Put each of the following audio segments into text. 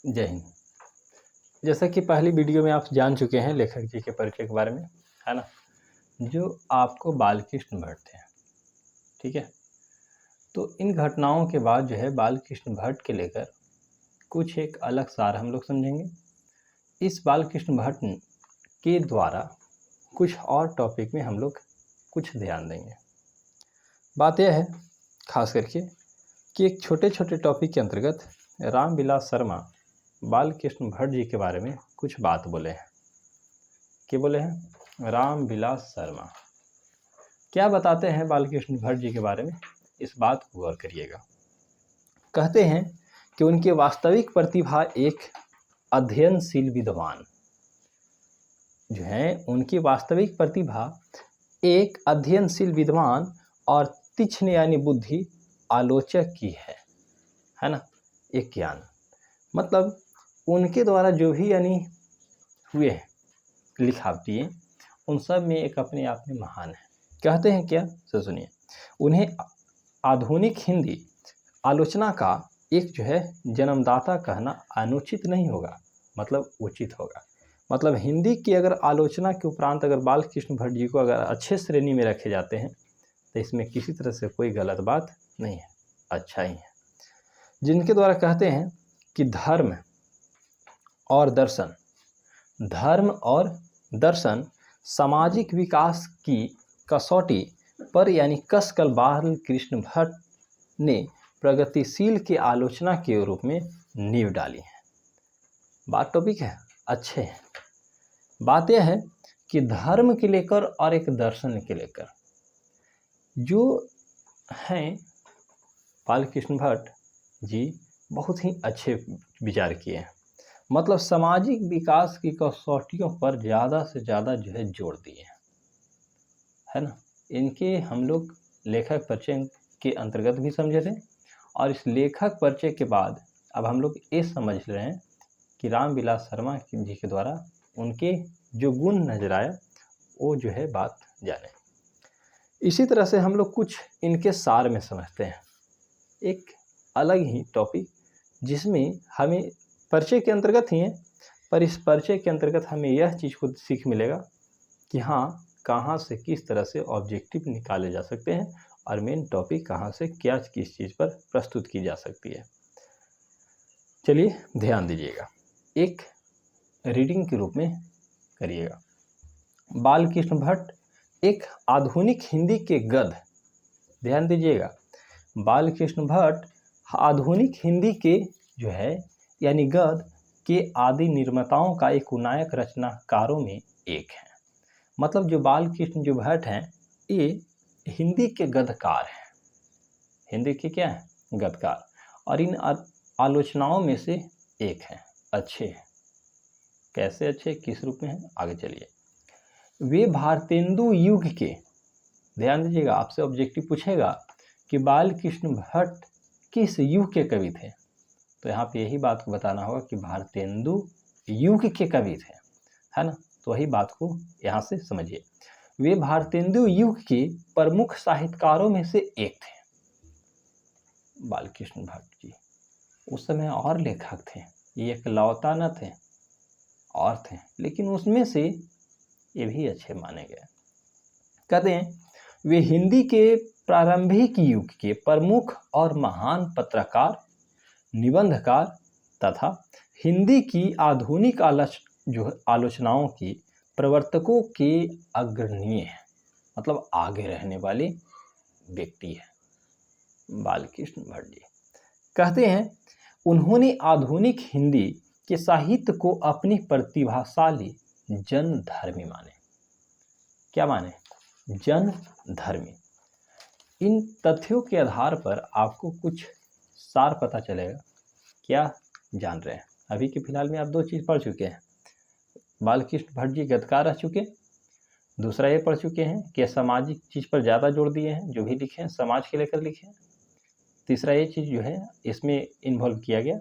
जय हिंद। जैसा कि पहली वीडियो में आप जान चुके हैं लेखक जी के परिचय के बारे में, है ना, जो आपको बालकृष्ण भट्ट थे। ठीक है, तो इन घटनाओं के बाद जो है बालकृष्ण भट्ट के लेकर कुछ एक अलग सार हम लोग समझेंगे। इस बालकृष्ण भट्ट के द्वारा कुछ और टॉपिक में हम लोग कुछ ध्यान देंगे। बात यह है खास करके कि एक छोटे छोटे टॉपिक के अंतर्गत रामविलास शर्मा बालकृष्ण भट्ट जी के बारे में कुछ बात बोले हैं। क्या बोले हैं? रामविलास शर्मा क्या बताते हैं बालकृष्ण भट्ट जी के बारे में, इस बात को गौर करिएगा। कहते हैं कि उनकी वास्तविक प्रतिभा एक अध्ययनशील विद्वान जो है, उनकी वास्तविक प्रतिभा एक अध्ययनशील विद्वान और तीक्ष्ण यानी बुद्धि आलोचक की है ना। एक ज्ञान मतलब उनके द्वारा जो भी यानी हुए हैं लिखावटी, उन सब में एक अपने आप में महान है। कहते हैं क्या, तो सुनिए। उन्हें आधुनिक हिंदी आलोचना का एक जो है जन्मदाता कहना अनुचित नहीं होगा, मतलब उचित होगा। मतलब हिंदी की अगर आलोचना के उपरांत अगर बालकृष्ण भट्ट जी को अगर अच्छे श्रेणी में रखे जाते हैं तो इसमें किसी तरह से कोई गलत बात नहीं है, अच्छा ही है। जिनके द्वारा कहते हैं कि धर्म और दर्शन सामाजिक विकास की कसौटी पर यानी कसकर बालकृष्ण भट्ट ने प्रगतिशील की आलोचना के रूप में नींव डाली है। बात टॉपिक है, अच्छे हैं। बात यह है कि धर्म के लेकर और एक दर्शन के लेकर जो हैं बालकृष्ण भट्ट जी बहुत ही अच्छे विचार किए हैं। मतलब सामाजिक विकास की कसौटियों पर ज़्यादा से ज़्यादा जो है जोर दिए हैं, है ना। इनके हम लोग लेखक परिचय के अंतर्गत भी समझे थे, और इस लेखक परिचय के बाद अब हम लोग ये समझ रहे हैं कि रामविलास शर्मा जी के द्वारा उनके जो गुण नजर आया वो जो है बात जाने। इसी तरह से हम लोग कुछ इनके सार में समझते हैं, एक अलग ही टॉपिक जिसमें हमें परिचय के अंतर्गत ही है, पर इस परिचय के अंतर्गत हमें यह चीज़ को सीख मिलेगा कि हाँ, कहाँ से किस तरह से ऑब्जेक्टिव निकाले जा सकते हैं और मेन टॉपिक कहाँ से क्या किस चीज़ पर प्रस्तुत की जा सकती है। चलिए ध्यान दीजिएगा, एक रीडिंग के रूप में करिएगा। बालकृष्ण भट्ट एक आधुनिक हिंदी के गद्य, ध्यान दीजिएगा, बालकृष्ण भट्ट आधुनिक हिंदी के जो है यानी गद्य के आदि निर्माताओं का एक नायक रचनाकारों में एक है। मतलब जो बालकृष्ण जो भट्ट हैं ये हिंदी के गद्यकार हैं, हिंदी के क्या है, गद्यकार, और इन आलोचनाओं में से एक हैं। अच्छे हैं, कैसे अच्छे, किस रूप में हैं, आगे चलिए। वे भारतेंदु युग के, ध्यान दीजिएगा, आपसे ऑब्जेक्टिव पूछेगा कि बालकृष्ण भट्ट किस युग के कवि थे, तो यहाँ पे यही बात को बताना होगा कि भारतेंदु युग के कवि थे, है ना। तो वही बात को यहाँ से समझिए। वे भारतेंदु युग के प्रमुख साहित्यकारों में से एक थे। बालकृष्ण भट्ट जी उस समय और लेखक थे, ये एकलौता न थे, और थे, लेकिन उसमें से ये भी अच्छे माने गए। कहते हैं वे हिंदी के प्रारंभिक युग के प्रमुख और महान पत्रकार, निबंधकार तथा हिंदी की आधुनिक आलोचनाओं की प्रवर्तकों के अग्रणीय हैं, मतलब आगे रहने वाले व्यक्ति हैं बालकृष्ण भट्ट जी। कहते हैं उन्होंने आधुनिक हिंदी के साहित्य को अपनी प्रतिभाशाली जनधर्मी माने। क्या माने? जनधर्मी। इन तथ्यों के आधार पर आपको कुछ सार पता चलेगा। क्या जान रहे हैं? अभी के फिलहाल में आप दो चीज़ पढ़ चुके हैं, बालकृष्ण भट्ट जी गद्यकार रह चुके, दूसरा ये पढ़ चुके हैं कि सामाजिक चीज़ पर ज़्यादा जोर दिए हैं, जो भी लिखे हैं समाज के लेकर लिखे हैं। तीसरा ये चीज़ जो है इसमें इन्वॉल्व किया गया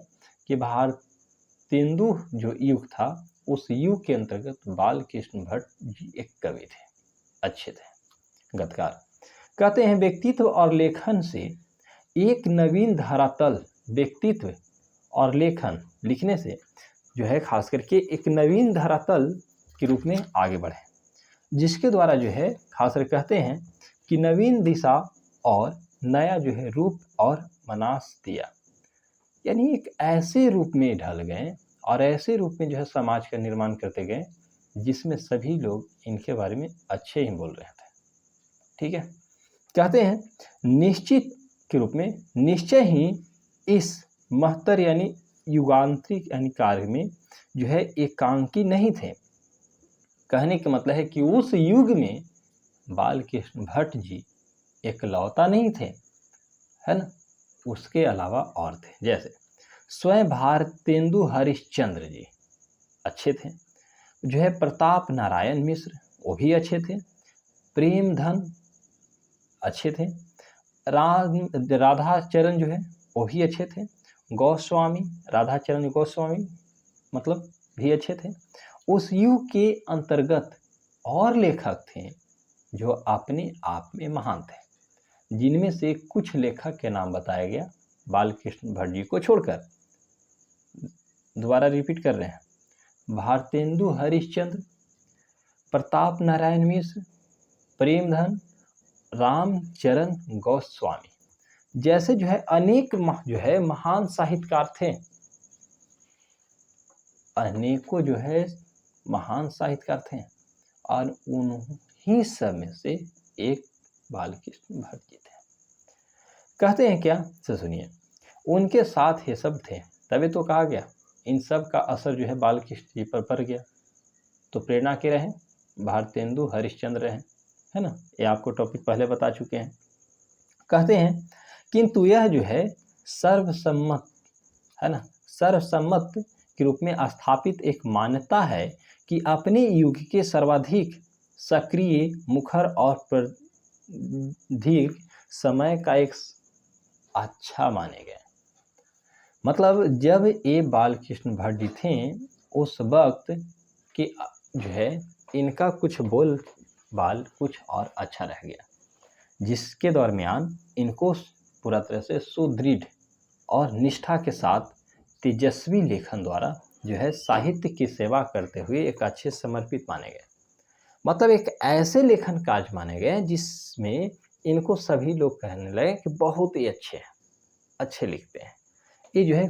कि भारतेंदु जो युग था उस युग के अंतर्गत बालकृष्ण भट्ट जी एक कवि थे, अच्छे थे, गद्यकार। कहते हैं व्यक्तित्व और लेखन से एक नवीन धरातल व्यक्तित्व और लेखन लिखने से जो है खास करके एक नवीन धरातल के रूप में आगे बढ़े, जिसके द्वारा जो है खास कर कहते हैं कि नवीन दिशा और नया जो है रूप और मनास दिया। यानी एक ऐसे रूप में ढल गए और ऐसे रूप में जो है समाज का निर्माण करते गए जिसमें सभी लोग इनके बारे में अच्छे ही बोल रहे थे। ठीक है, कहते हैं निश्चित के रूप में निश्चय ही इस महत्तर यानी युगांतरिक यानी कार्य में जो है एकांकी नहीं थे। कहने का मतलब है कि उस युग में बालकृष्ण भट्ट जी एकलौता नहीं थे, है ना, उसके अलावा और थे। जैसे स्वयं भारतेंदु हरिश्चंद्र जी अच्छे थे, जो है प्रताप नारायण मिश्र वो भी अच्छे थे, प्रेमधन अच्छे थे, राधाचरण जो है वो भी अच्छे थे, गोस्वामी राधाचरण गोस्वामी मतलब भी अच्छे थे। उस युग के अंतर्गत और लेखक थे जो अपने आप में महान थे, जिनमें से कुछ लेखक के नाम बताया गया बालकृष्ण भट्ट जी को छोड़कर। दोबारा रिपीट कर रहे हैं, भारतेंदु हरिश्चंद्र, प्रताप नारायण मिश्र, प्रेमधन, रामचरण गोस्वामी जैसे जो है अनेक जो है महान साहित्यकार थे। अनेकों जो है महान साहित्यकार थे और उन्हीं सब में से एक बालकृष्ण भट्ट जी थे। कहते हैं क्या, से सुनिए, उनके साथ ये सब थे, तभी तो कहा गया इन सब का असर जो है बालकृष्ण जी पर पड़ गया। तो प्रेरणा के रहे भारतेंदु हरिश्चंद्र रहे, है ना, ये आपको टॉपिक पहले बता चुके हैं। कहते हैं किंतु यह जो है सर्वसम्मत, है ना, सर्वसम्मत के रूप में स्थापित एक मान्यता है कि अपने युग के सर्वाधिक सक्रिय, मुखर और प्रदीर्घ समय का एक अच्छा माने गए। मतलब जब ये बालकृष्ण भट्ट जी थे उस वक्त कि जो है इनका कुछ बोल बाल कुछ और अच्छा रह गया, जिसके दरमियान इनको पूरा तरह से सुदृढ़ और निष्ठा के साथ तेजस्वी लेखन द्वारा जो है साहित्य की सेवा करते हुए एक अच्छे समर्पित माने गए। मतलब एक ऐसे लेखन कार्य माने गए जिसमें इनको सभी लोग कहने लगे कि बहुत ही अच्छे हैं, अच्छे लिखते हैं। ये जो है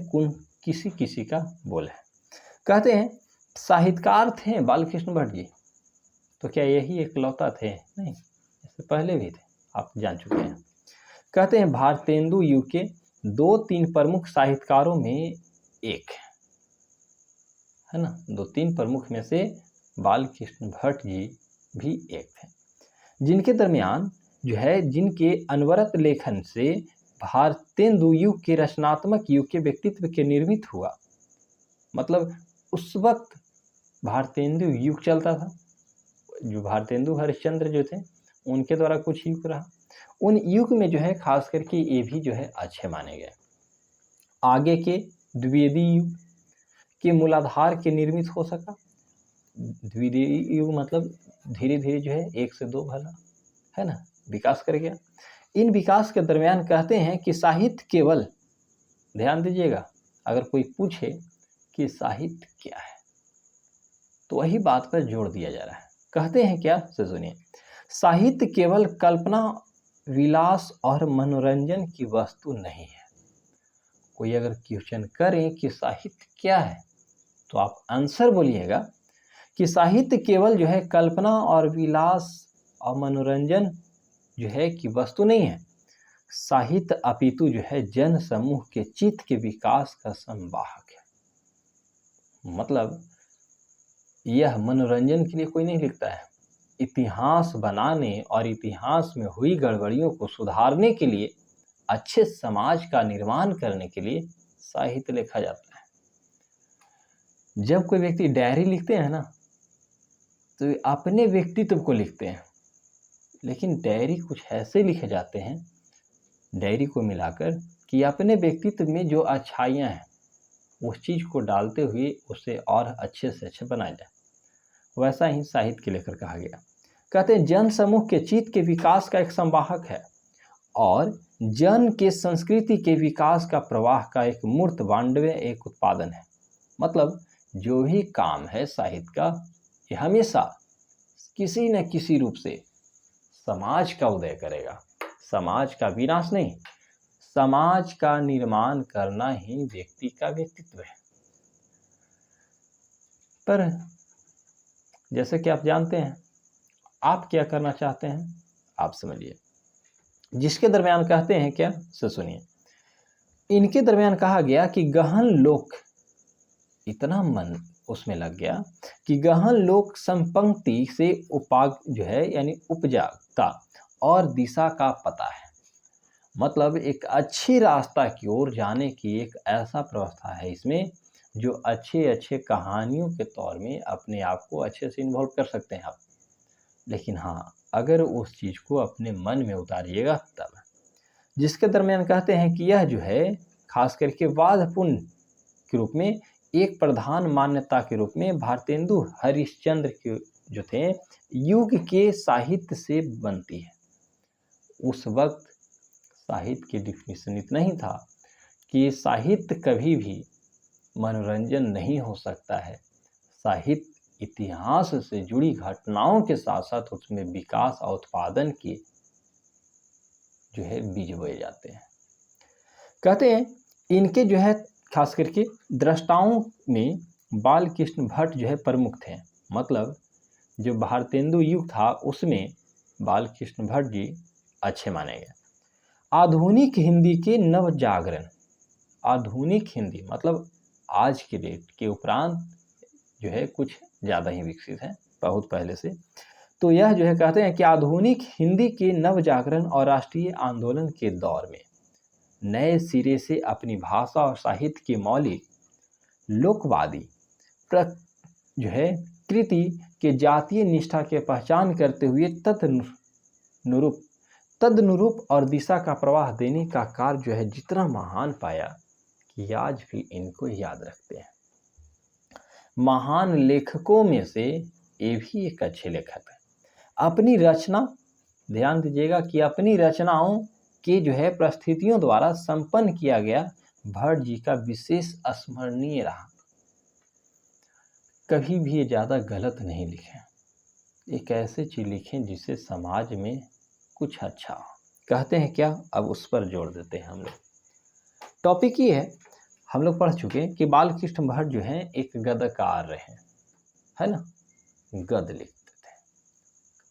किसी किसी का बोल है। कहते हैं साहित्यकार थे बालकृष्ण भट्ट जी, तो क्या यही एकलौता थे? नहीं, इससे पहले भी थे, आप जान चुके हैं। कहते हैं भारतेंदु युग के 2-3 प्रमुख साहित्यकारों में एक है ना, 2-3 प्रमुख में से बालकृष्ण भट्ट जी भी एक थे, जिनके दरमियान जो है जिनके अनवरत लेखन से भारतेंदु युग के रचनात्मक युग के व्यक्तित्व के निर्मित हुआ। मतलब उस वक्त भारतेंदु युग चलता था, जो भारतेंदु हरिश्चंद्र जो थे उनके द्वारा कुछ युग रहा, उन युग में जो है खास करके ये भी जो है अच्छे माने गए। आगे के द्विवेदी युग के मूलाधार के निर्मित हो सका। द्विवेदी युग मतलब धीरे धीरे जो है 1 से 2 भला, है ना, विकास कर गया। इन विकास के दरमियान कहते हैं कि साहित्य केवल, ध्यान दीजिएगा, अगर कोई पूछे कि साहित्य क्या है तो वही बात पर जोर दिया जा रहा है। कहते हैं क्या, से सुनिए, साहित्य केवल कल्पना, विलास और मनोरंजन की वस्तु नहीं है। कोई अगर क्वेश्चन करे कि साहित्य क्या है तो आप आंसर बोलिएगा कि साहित्य केवल जो है कल्पना और विलास और मनोरंजन जो है कि वस्तु नहीं है। साहित्य अपितु जो है जन समूह के चित्त के विकास का संवाहक है। मतलब यह मनोरंजन के लिए कोई नहीं लिखता है, इतिहास बनाने और इतिहास में हुई गड़बड़ियों को सुधारने के लिए, अच्छे समाज का निर्माण करने के लिए साहित्य लिखा जाता है। जब कोई व्यक्ति डायरी लिखते हैं ना तो अपने व्यक्तित्व को लिखते हैं, लेकिन डायरी कुछ ऐसे लिखे जाते हैं डायरी को मिलाकर कि अपने व्यक्तित्व में जो अच्छाइयाँ हैं उस चीज़ को डालते हुए उसे और अच्छे से अच्छे बनाया जाए। वैसा ही साहित्य के लेकर कहा गया। कहते हैं जन समूह के चित्त के विकास का एक संवाहक है और जन के संस्कृति के विकास का प्रवाह का एक मूर्त वाण्डव्य एक उत्पादन है। मतलब जो भी काम है साहित्य का, ये हमेशा किसी न किसी रूप से समाज का उदय करेगा, समाज का विनाश नहीं। समाज का निर्माण करना ही व्यक्ति का व्यक्तित्व है। पर जैसे कि आप जानते हैं, आप क्या करना चाहते हैं, आप समझिए। जिसके दरमियान कहते हैं क्या, से सुनिए। इनके दरमियान कहा गया कि गहन लोक, इतना मन उसमें लग गया कि गहन लोक संपंक्ति से उपाग जो है यानी उपजाता और दिशा का पता है। मतलब एक अच्छी रास्ता की ओर जाने की एक ऐसा व्यवस्था है इसमें, जो अच्छे अच्छे कहानियों के तौर में अपने आप को अच्छे से इन्वॉल्व कर सकते हैं आप। लेकिन हाँ, अगर उस चीज़ को अपने मन में उतारिएगा तब। जिसके दरमियान कहते हैं कि यह जो है खास करके वाद पुण्य के रूप में एक प्रधान मान्यता के रूप में भारतेंदु हरिश्चंद्र के जो थे युग के साहित्य से बनती है। उस वक्त साहित्य की डिफिनीशन इतना ही था कि साहित्य कभी भी मनोरंजन नहीं हो सकता है। साहित्य इतिहास से जुड़ी घटनाओं के साथ साथ उसमें विकास और उत्पादन के जो है बीज बोए जाते हैं। कहते हैं इनके जो है खास करके दृष्टाओं में बाल कृष्ण भट्ट जो है प्रमुख थे। मतलब जो भारतेंदु युग था उसमें बाल कृष्ण भट्ट जी अच्छे माने गए। आधुनिक हिंदी के नव जागरण, आधुनिक हिंदी मतलब आज के डेट के उपरांत जो है कुछ ज़्यादा ही विकसित है, बहुत पहले से। तो यह जो है कहते हैं कि आधुनिक हिंदी के नव जागरण और राष्ट्रीय आंदोलन के दौर में नए सिरे से अपनी भाषा और साहित्य के मौलिक लोकवादी जो है कृति के जातीय निष्ठा के पहचान करते हुए तदनुरूप और दिशा का प्रवाह देने का कार्य जो है जितना महान पाया कि आज भी इनको याद रखते हैं। महान लेखकों में से ये भी एक अच्छे लेखक है। अपनी रचना, ध्यान दीजिएगा कि अपनी रचनाओं के जो है परिस्थितियों द्वारा संपन्न किया गया भट्ट जी का विशेष स्मरणीय रहा। कभी भी ये ज़्यादा गलत नहीं लिखे, एक ऐसे चीज़ लिखें जिससे समाज में कुछ अच्छा हो। कहते हैं क्या, अब उस पर जोड़ देते हैं हम लोग। टॉपिक ये है, हम लोग पढ़ चुके हैं कि बाल कृष्ण भट्ट जो हैं एक गद्यकार रहे, है ना, गद्य लिखते थे।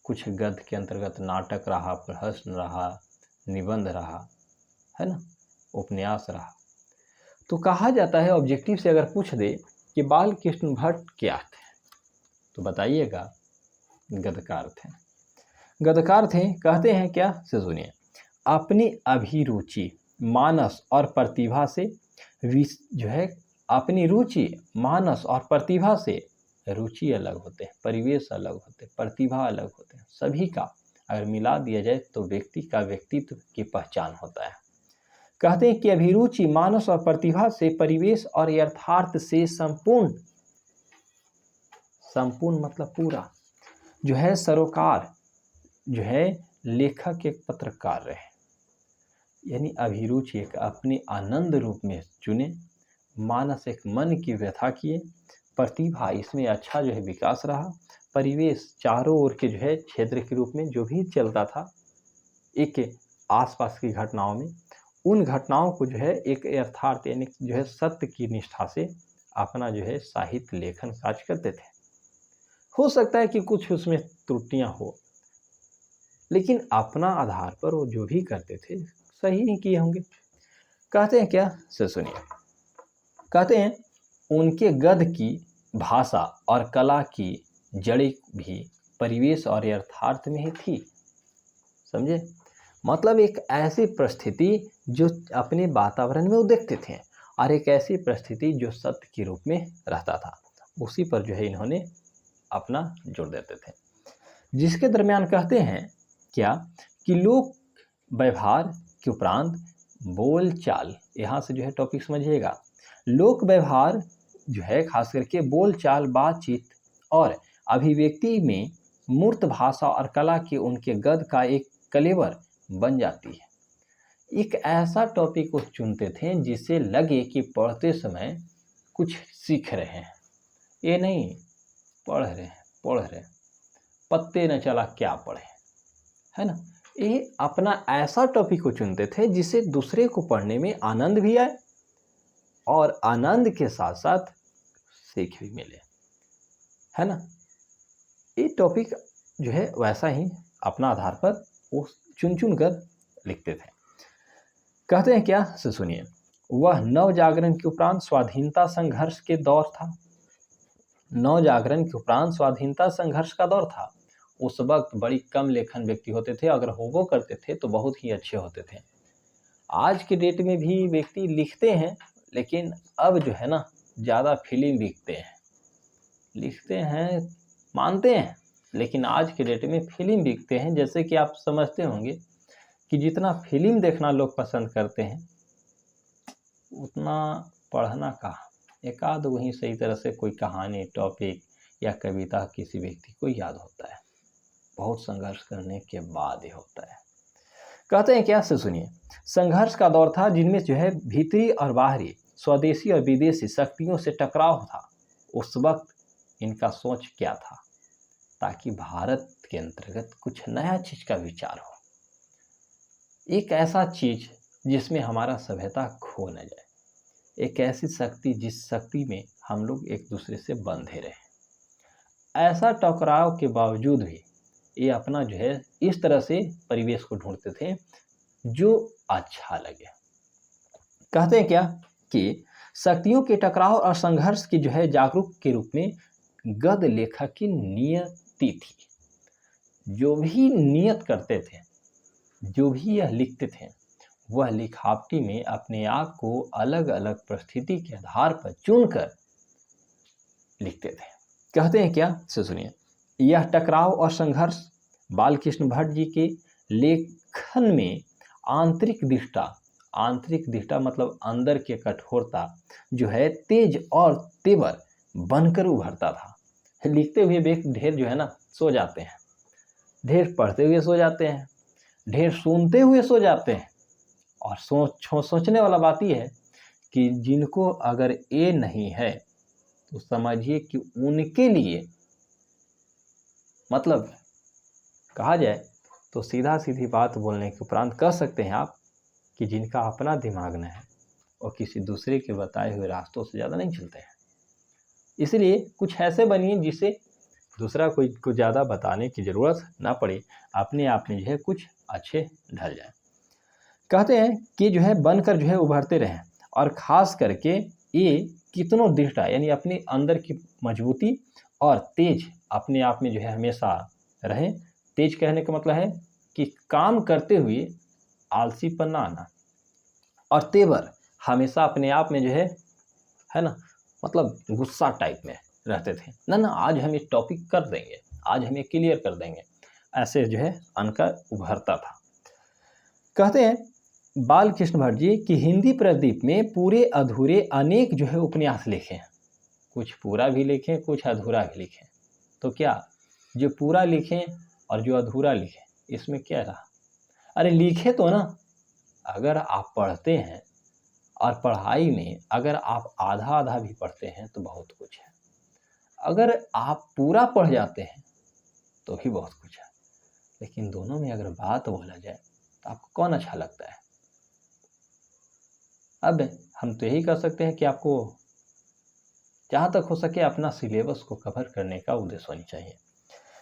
कुछ गद्य के अंतर्गत नाटक रहा, प्रहसन रहा, निबंध रहा, है ना, उपन्यास रहा। तो कहा जाता है ऑब्जेक्टिव से अगर पूछ दे कि बाल कृष्ण भट्ट क्या थे, तो बताइएगा गद्यकार थे। गद्यकार थे, कहते हैं क्या, से सुनिए। अपनी अभिरुचि, मानस और प्रतिभा से जो है अपनी रुचि, मानस और प्रतिभा से, रुचि अलग होते हैं, परिवेश अलग होते हैं, प्रतिभा अलग होते हैं, सभी का अगर मिला दिया जाए तो व्यक्ति का व्यक्तित्व की पहचान होता है। कहते हैं कि अभिरुचि, मानस और प्रतिभा से, परिवेश और यथार्थ से संपूर्ण मतलब पूरा जो है सरोकार जो है लेखक एक पत्रकार रहे। यानी अभिरुचि एक अपने आनंद रूप में चुने, मानस एक मन की व्यथा किए, प्रतिभा इसमें अच्छा जो है विकास रहा, परिवेश चारों ओर के जो है क्षेत्र के रूप में जो भी चलता था एक आसपास की घटनाओं में, उन घटनाओं को जो है एक यथार्थ यानी जो है सत्य की निष्ठा से अपना जो है साहित्य लेखन कार्य करते थे। हो सकता है कि कुछ उसमें त्रुटियां हो, लेकिन अपना आधार पर वो जो भी करते थे सही नहीं किए होंगे। कहते हैं क्या, से सुनिए। कहते हैं उनके गद्य की भाषा और कला की जड़ें भी परिवेश और यथार्थ में ही थी। समझे, मतलब एक ऐसी परिस्थिति जो अपने वातावरण में वो देखते थे और एक ऐसी परिस्थिति जो सत्य के रूप में रहता था, उसी पर जो है इन्होंने अपना जोड़ देते थे। जिसके दरमियान कहते हैं क्या कि लोक व्यवहार के उपरांत बोल चाल, यहाँ से जो है टॉपिक समझिएगा। लोक व्यवहार जो है खास करके बोल चाल, बातचीत और अभिव्यक्ति में मूर्त भाषा और कला के उनके गद्य का एक कलेवर बन जाती है। एक ऐसा टॉपिक वो चुनते थे जिसे लगे कि पढ़ते समय कुछ सीख रहे हैं। ये नहीं पढ़ रहे हैं, पत्ते न चला क्या पढ़े, है ना। ये अपना ऐसा टॉपिक को चुनते थे जिसे दूसरे को पढ़ने में आनंद भी आए और आनंद के साथ साथ सीख भी मिले, है ना। ये टॉपिक जो है वैसा ही अपना आधार पर वो चुन कर लिखते थे। कहते हैं क्या, से सुनिए। वह नव जागरण के उपरांत स्वाधीनता संघर्ष के दौर था। नव जागरण के उपरांत स्वाधीनता संघर्ष का दौर था। उस वक्त बड़ी कम लेखन व्यक्ति होते थे, अगर होवो करते थे तो बहुत ही अच्छे होते थे। आज के डेट में भी व्यक्ति लिखते हैं, लेकिन अब जो है ना ज़्यादा फिल्म लिखते हैं मानते हैं, लेकिन आज के डेट में फिल्म बिकते हैं। जैसे कि आप समझते होंगे कि जितना फिल्म देखना लोग पसंद करते हैं उतना पढ़ना कहाँ। एक आध वहीं सही तरह से कोई कहानी, टॉपिक या कविता किसी व्यक्ति को याद होता है, बहुत संघर्ष करने के बाद ही होता है। कहते हैं क्या, से सुनिए। संघर्ष का दौर था जिनमें जो है भीतरी और बाहरी, स्वदेशी और विदेशी शक्तियों से टकराव था। उस वक्त इनका सोच क्या था, ताकि भारत के अंतर्गत कुछ नया चीज का विचार हो, एक ऐसा चीज जिसमें हमारा सभ्यता खो न जाए, एक ऐसी शक्ति जिस शक्ति में हम लोग एक दूसरे से बंधे रहे। ऐसा टकराव के बावजूद भी ये अपना जो है इस तरह से परिवेश को ढूंढते थे जो अच्छा लगे। कहते हैं क्या कि शक्तियों के टकराव और संघर्ष की जो है जागरूक के रूप में गद्य लेखक की नियति थी। जो भी नियत करते थे, जो भी यह लिखते थे, वह लिखावटी में अपने आप को अलग अलग परिस्थिति के आधार पर चुनकर लिखते थे। कहते हैं क्या, से सुनिए। यह टकराव और संघर्ष बालकृष्ण भट्ट जी के लेखन में आंतरिक दृष्टा मतलब अंदर के कठोरता जो है तेज और तेवर बनकर उभरता था। लिखते हुए व्यक्ति ढेर जो है ना सो जाते हैं, ढेर पढ़ते हुए सो जाते हैं, ढेर सुनते हुए सो जाते हैं। और सोचने वाला बात यह है कि जिनको अगर ये नहीं है तो समझिए कि उनके लिए मतलब कहा जाए तो सीधा सीधी बात बोलने के उपरांत कह सकते हैं आप कि जिनका अपना दिमाग न है और किसी दूसरे के बताए हुए रास्तों से ज़्यादा नहीं चलते हैं। इसलिए कुछ ऐसे बनिए जिससे दूसरा कोई को ज़्यादा बताने की ज़रूरत ना पड़े, अपने आप में जो है कुछ अच्छे ढल जाए। कहते हैं कि जो है बनकर जो है उभरते रहें, और ख़ास करके ये कितनों दृढ़ता यानी अपने अंदर की मजबूती और तेज अपने आप में जो है हमेशा रहें। तेज कहने का मतलब है कि काम करते हुए आलसीपन ना आना, और तेवर हमेशा अपने आप में जो है ना मतलब गुस्सा टाइप में रहते थे। ना आज हम ये टॉपिक कर देंगे, आज हम ये क्लियर कर देंगे, ऐसे जो है अनकर उभरता था। कहते हैं बालकृष्ण भट्ट जी कि हिंदी प्रदीप में पूरे अधूरे अनेक जो है उपन्यास लिखे हैं। कुछ पूरा भी लिखें, कुछ अधूरा भी लिखें। तो क्या जो पूरा लिखें और जो अधूरा लिखें इसमें क्या रहा? अरे लिखे तो ना, अगर आप पढ़ते हैं और पढ़ाई में अगर आप आधा आधा भी पढ़ते हैं तो बहुत कुछ है, अगर आप पूरा पढ़ जाते हैं तो भी बहुत कुछ है। लेकिन दोनों में अगर बात बोला जाए तो आपको कौन अच्छा लगता है? अब हम तो यही कर सकते हैं कि आपको जहाँ तक हो सके अपना सिलेबस को कवर करने का उद्देश्य होनी चाहिए।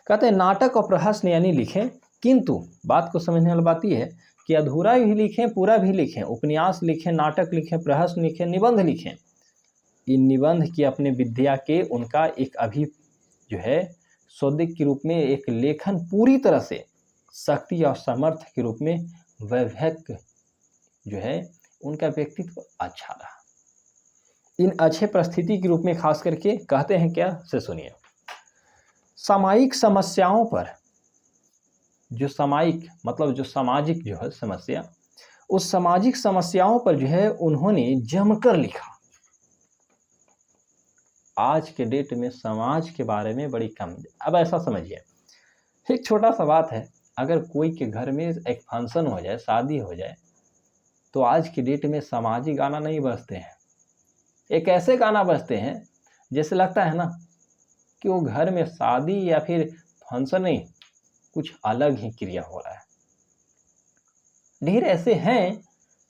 कहते हैं नाटक और प्रहसन यानी लिखें, किंतु बात को समझने वाली बात यह है कि अधूरा भी लिखें, पूरा भी लिखें, उपन्यास लिखें, नाटक लिखें, प्रहसन लिखें, निबंध लिखें। इन निबंध की अपने विद्या के उनका एक अभी जो है सौदिक के रूप में एक लेखन पूरी तरह से शक्ति और सामर्थ्य के रूप में वैभव जो है उनका व्यक्तित्व अच्छा रहा। इन अच्छे परिस्थिति के रूप में खास करके कहते हैं क्या, से सुनिए। सामायिक समस्याओं पर जो सामायिक मतलब जो सामाजिक जो है समस्या, उस सामाजिक समस्याओं पर जो है उन्होंने जमकर लिखा। आज के डेट में समाज के बारे में बड़ी कम। अब ऐसा समझिए, एक छोटा सा बात है, अगर कोई के घर में एक फंक्शन हो जाए, शादी हो जाए, तो आज की डेट में सामाजिक गाना नहीं बजते हैं। एक ऐसे गाना बजते हैं जैसे लगता है ना कि वो घर में शादी या फिर फंक्शन नहीं, कुछ अलग ही क्रिया हो रहा है। ढेर ऐसे हैं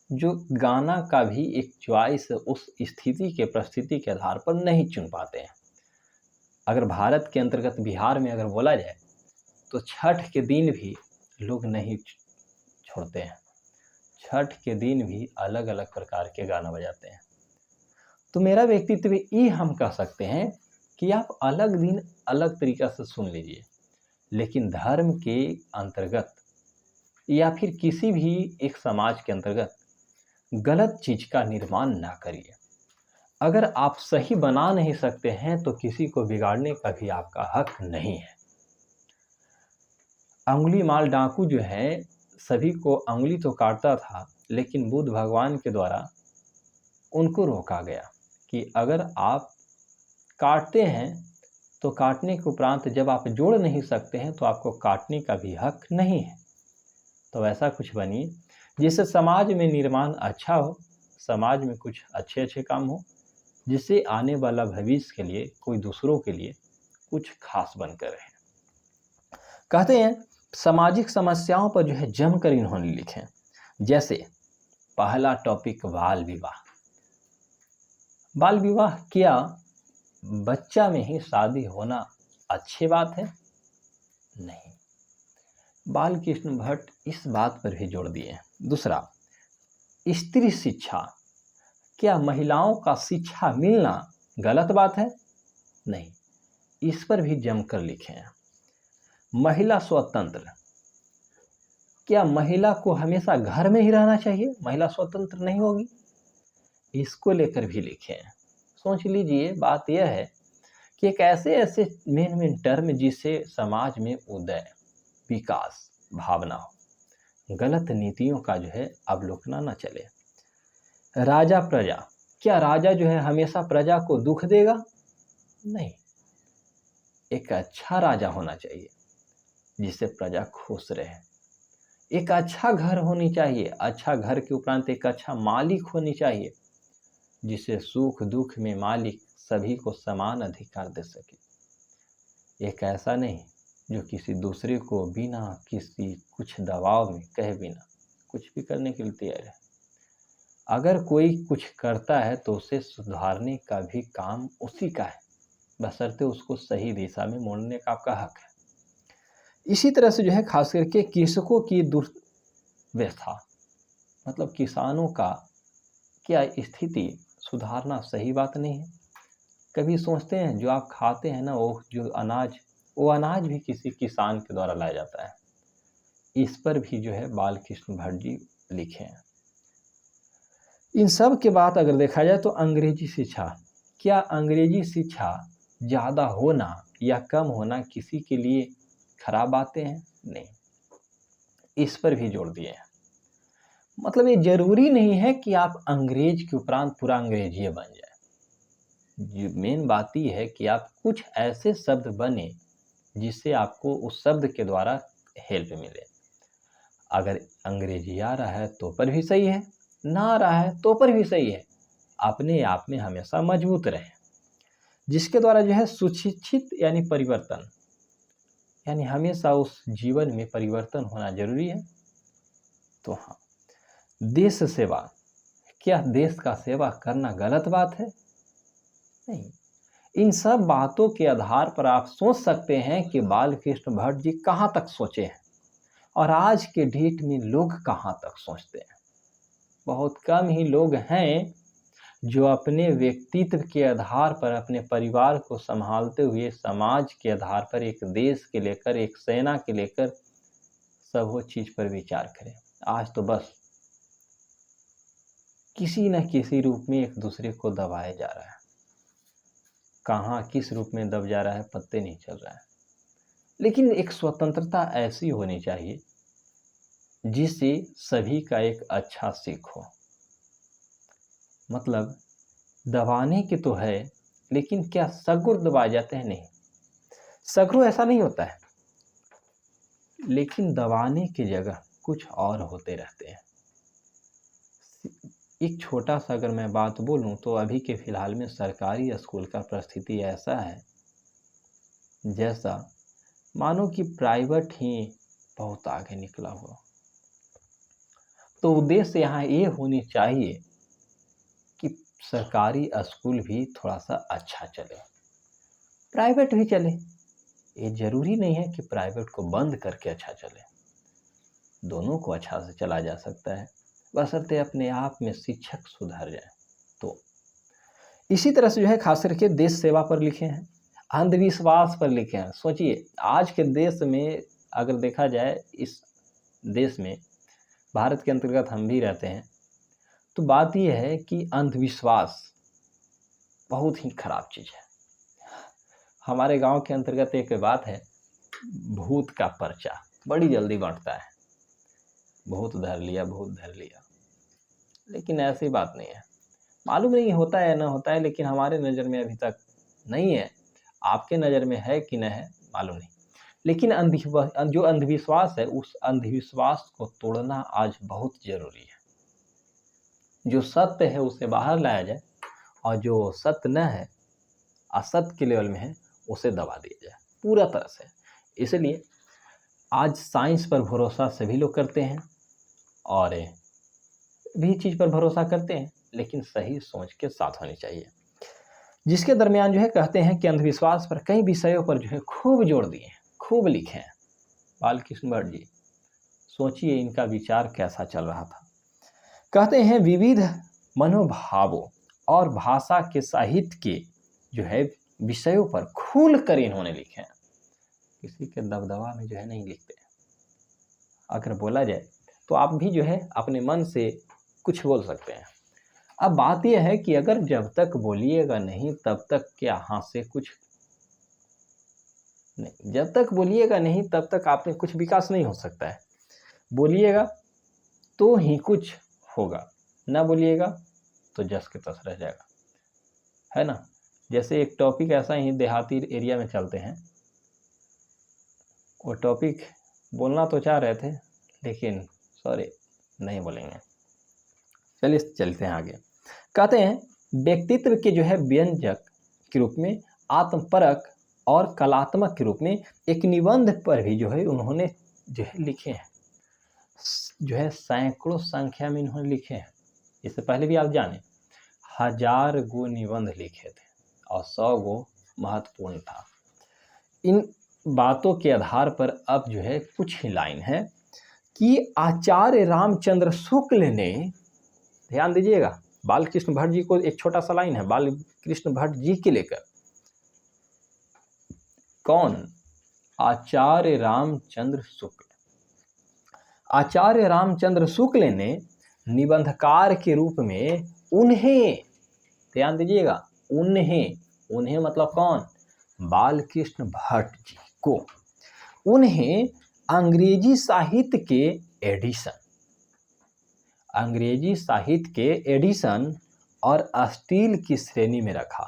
जो गाना का भी एक चॉइस उस स्थिति के परिस्थिति के आधार पर नहीं चुन पाते हैं। अगर भारत के अंतर्गत बिहार में अगर बोला जाए तो छठ के दिन भी लोग नहीं छोड़ते हैं। छठ के दिन भी अलग अलग प्रकार के गाना बजाते हैं। तो मेरा व्यक्तित्व ये हम कह सकते हैं कि आप अलग दिन अलग तरीक़ा से सुन लीजिए, लेकिन धर्म के अंतर्गत या फिर किसी भी एक समाज के अंतर्गत गलत चीज़ का निर्माण ना करिए। अगर आप सही बना नहीं सकते हैं तो किसी को बिगाड़ने का भी आपका हक नहीं है। अंगुली माल डाकू जो है सभी को अंगुली तो काटता था, लेकिन बुद्ध भगवान के द्वारा उनको रोका गया कि अगर आप काटते हैं तो काटने के उपरांत जब आप जोड़ नहीं सकते हैं तो आपको काटने का भी हक नहीं है। तो ऐसा कुछ बनिए जिससे समाज में निर्माण अच्छा हो, समाज में कुछ अच्छे अच्छे काम हो, जिससे आने वाला भविष्य के लिए कोई दूसरों के लिए कुछ खास बनकर रहे। कहते हैं सामाजिक समस्याओं पर जो है जमकर इन्होंने लिखे। जैसे पहला टॉपिक बाल विवाह। बाल विवाह क्या बच्चा में ही शादी होना अच्छी बात है? नहीं। बाल कृष्ण भट्ट इस बात पर भी जोड़ दिए हैं। दूसरा, स्त्री शिक्षा। क्या महिलाओं का शिक्षा मिलना गलत बात है? नहीं, इस पर भी जमकर लिखे हैं। महिला स्वतंत्र। क्या महिला को हमेशा घर में ही रहना चाहिए, महिला स्वतंत्र नहीं होगी? इसको लेकर भी लिखे हैं। सोच लीजिए, बात यह है कि एक ऐसे मेन टर्म जिससे समाज में उदय, विकास, भावना हो, गलत नीतियों का जो है अवलोकना न चले। राजा प्रजा। क्या राजा जो है हमेशा प्रजा को दुख देगा? नहीं। एक अच्छा राजा होना चाहिए जिससे प्रजा खुश रहे। एक अच्छा घर होनी चाहिए, अच्छा घर के उपरांत एक अच्छा मालिक होनी चाहिए जिससे सुख दुख में मालिक सभी को समान अधिकार दे सके। एक ऐसा नहीं जो किसी दूसरे को बिना किसी कुछ दबाव में कहे बिना कुछ भी करने के लिए तैयार है। अगर कोई कुछ करता है तो उसे सुधारने का भी काम उसी का है, बशर्ते उसको सही दिशा में मोड़ने का आपका हक है। इसी तरह से जो है खास करके कृषकों की दुर्व्यवस्था, मतलब किसानों का क्या स्थिति सुधारना सही बात नहीं है। कभी सोचते हैं जो आप खाते हैं ना, वो अनाज भी किसी किसान के द्वारा लाया जाता है। इस पर भी जो है बाल कृष्ण भट्ट जी लिखे हैं। इन सब के बाद अगर देखा जाए तो अंग्रेजी शिक्षा। क्या अंग्रेजी शिक्षा ज़्यादा होना या कम होना किसी के लिए खराब बातें हैं? नहीं, इस पर भी जोड़ दिए हैं। मतलब ये जरूरी नहीं है कि आप अंग्रेज के उपरांत पूरा अंग्रेजी बन जाए। मेन बात ये है कि आप कुछ ऐसे शब्द बने जिससे आपको उस शब्द के द्वारा हेल्प मिले। अगर अंग्रेजी आ रहा है तो पर भी सही है, ना आ रहा है तो पर भी सही है। अपने आप में हमेशा मजबूत रहे, जिसके द्वारा जो है सुशिक्षित यानी परिवर्तन, यानी हमेशा उस जीवन में परिवर्तन होना जरूरी है। तो हाँ, देश सेवा। क्या देश का सेवा करना गलत बात है? नहीं। इन सब बातों के आधार पर आप सोच सकते हैं कि बाल कृष्ण भट्ट जी कहाँ तक सोचे हैं और आज के डेट में लोग कहाँ तक सोचते हैं। बहुत कम ही लोग हैं जो अपने व्यक्तित्व के आधार पर अपने परिवार को संभालते हुए समाज के आधार पर एक देश के लेकर, एक सेना के लेकर सब वो चीज़ पर विचार करें। आज तो बस किसी न किसी रूप में एक दूसरे को दबाया जा रहा है। कहाँ किस रूप में दब जा रहा है पत्ते नहीं चल रहा है। लेकिन एक स्वतंत्रता ऐसी होनी चाहिए जिससे सभी का एक अच्छा सीख हो। मतलब दबाने के तो है, लेकिन क्या सगुर दबाए जाते हैं? नहीं, सगुर ऐसा नहीं होता है, लेकिन दबाने की जगह कुछ और होते रहते हैं। एक छोटा सा अगर मैं बात बोलूं तो अभी के फ़िलहाल में सरकारी स्कूल का परिस्थिति ऐसा है जैसा मानो कि प्राइवेट ही बहुत आगे निकला हुआ। तो उद्देश्य यहाँ ये होनी चाहिए कि सरकारी स्कूल भी थोड़ा सा अच्छा चले, प्राइवेट भी चले। ये ज़रूरी नहीं है कि प्राइवेट को बंद करके अच्छा चले, दोनों को अच्छा से चला जा सकता है, बशर्ते अपने आप में शिक्षक सुधर जाए। तो इसी तरह से जो है खास करके देश सेवा पर लिखे हैं, अंधविश्वास पर लिखे हैं। सोचिए आज के देश में अगर देखा जाए, इस देश में भारत के अंतर्गत हम भी रहते हैं, तो बात यह है कि अंधविश्वास बहुत ही खराब चीज़ है। हमारे गांव के अंतर्गत एक बात है, भूत का पर्चा बड़ी जल्दी बांटता है, भूत धर लिया, भूत धर लिया, लेकिन ऐसी बात नहीं है। मालूम नहीं होता है ना होता है, लेकिन हमारे नज़र में अभी तक नहीं है। आपके नज़र में है कि नहीं है मालूम नहीं, लेकिन जो अंधविश्वास है, उस अंधविश्वास को तोड़ना आज बहुत ज़रूरी है। जो सत्य है उसे बाहर लाया जाए, और जो सत्य न है, असत्य के लेवल में है, उसे दबा दिया जाए पूरा तरह से। इसलिए आज साइंस पर भरोसा सभी लोग करते हैं और भी चीज़ पर भरोसा करते हैं, लेकिन सही सोच के साथ होनी चाहिए। जिसके दरमियान जो है कहते हैं कि अंधविश्वास पर कई विषयों पर जो है खूब जोड़ दिए हैं, खूब लिखे हैं बालकृष्ण भट्ट जी। सोचिए इनका विचार कैसा चल रहा था। कहते हैं विविध मनोभावों और भाषा के साहित्य के जो है विषयों पर खुल कर इन्होंने लिखे हैं, किसी के दबदबा में जो है नहीं लिखते। अगर बोला जाए तो आप भी जो है अपने मन से कुछ बोल सकते हैं। अब बात यह है कि अगर जब तक बोलिएगा नहीं तब तक क्या यहाँ से कुछ नहीं, जब तक बोलिएगा नहीं तब तक आप में कुछ विकास नहीं हो सकता है। बोलिएगा तो ही कुछ होगा, ना बोलिएगा तो जस के तस रह जाएगा, है ना। जैसे एक टॉपिक ऐसा ही देहाती एरिया में चलते हैं, वो टॉपिक बोलना तो चाह रहे थे लेकिन सॉरी नहीं बोलेंगे। चलिए चलते हैं आगे। कहते हैं व्यक्तित्व के जो है व्यंजक के रूप में, आत्मपरक और कलात्मक के रूप में एक निबंध पर भी जो है उन्होंने जो है लिखे हैं, जो है सैकड़ों संख्या में इन्होंने लिखे हैं। इससे पहले भी आप जाने 1000 गो निबंध लिखे थे और 100 गो महत्वपूर्ण था। इन बातों के आधार पर अब जो है कुछ ही लाइन है कि आचार्य रामचंद्र शुक्ल ने, ध्यान दीजिएगा, बालकृष्ण भट्ट जी को एक छोटा सा लाइन है बालकृष्ण भट्ट जी के लेकर। कौन? आचार्य रामचंद्र शुक्ल। आचार्य रामचंद्र शुक्ल ने निबंधकार के रूप में उन्हें, ध्यान दीजिएगा, उन्हें मतलब कौन? बालकृष्ण भट्ट जी को, उन्हें अंग्रेजी साहित्य के एडिशन और स्टील की श्रेणी में रखा।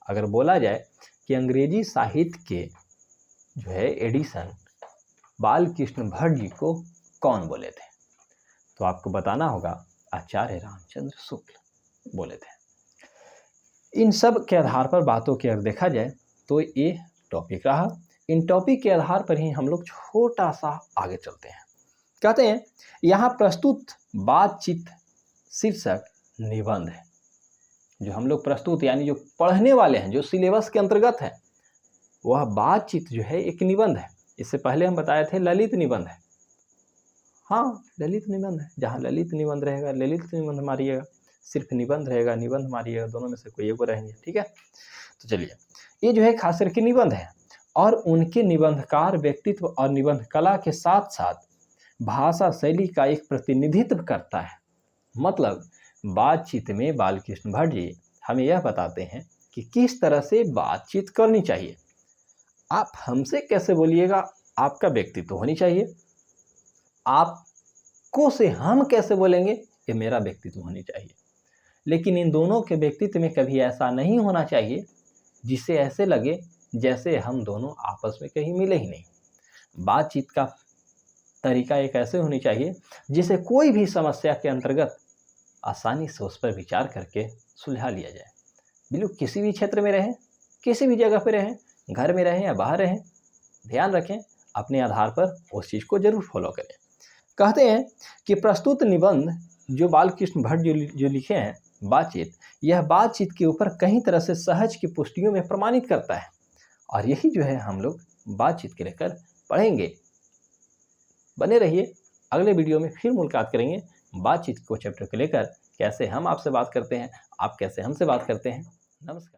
अगर बोला जाए कि अंग्रेजी साहित्य के जो है एडिशन बालकृष्ण भट्ट जी को कौन बोले थे, तो आपको बताना होगा आचार्य रामचंद्र शुक्ल बोले थे। इन सब के आधार पर बातों की अगर देखा जाए तो ये टॉपिक रहा। इन टॉपिक के आधार पर ही हम लोग छोटा सा आगे चलते हैं। कहते हैं यहाँ प्रस्तुत बातचीत शीर्षक निबंध है। जो हम लोग प्रस्तुत यानी जो पढ़ने वाले हैं, जो सिलेबस के अंतर्गत है, वह बातचीत जो है एक निबंध है। इससे पहले हम बताए थे ललित निबंध है। हाँ, ललित निबंध है। जहाँ ललित निबंध रहेगा ललित निबंध मारिएगा, सिर्फ निबंध रहेगा निबंध मारिएगा, दोनों में से कोई एक रहेंगे। ठीक है, तो चलिए, ये जो है खास करके निबंध है और उनके निबंधकार व्यक्तित्व और निबंध कला के साथ साथ भाषा शैली का एक प्रतिनिधित्व करता है। मतलब बातचीत में बालकृष्ण भट्ट जी हमें यह बताते हैं कि किस तरह से बातचीत करनी चाहिए। आप हमसे कैसे बोलिएगा, आपका व्यक्तित्व होनी चाहिए। आपको से हम कैसे बोलेंगे, ये मेरा व्यक्तित्व होनी चाहिए। लेकिन इन दोनों के व्यक्तित्व में कभी ऐसा नहीं होना चाहिए जिससे ऐसे लगे जैसे हम दोनों आपस में कहीं मिले ही नहीं। बातचीत का तरीका एक ऐसे होनी चाहिए जिसे कोई भी समस्या के अंतर्गत आसानी से उस पर विचार करके सुलझा लिया जाए। बिल्कुल किसी भी क्षेत्र में रहें, किसी भी जगह पे रहें, घर में रहें या बाहर रहें, ध्यान रखें अपने आधार पर उस चीज़ को जरूर फॉलो करें। कहते हैं कि प्रस्तुत निबंध जो बालकृष्ण भट्ट जो लिखे हैं बातचीत, यह बातचीत के ऊपर कई तरह से सहज की पुष्टियों में प्रमाणित करता है और यही जो है हम लोग बातचीत के लेकर पढ़ेंगे। बने रहिए, अगले वीडियो में फिर मुलाकात करेंगे बातचीत को चैप्टर को लेकर, कैसे हम आपसे बात करते हैं, आप कैसे हमसे बात करते हैं। नमस्कार।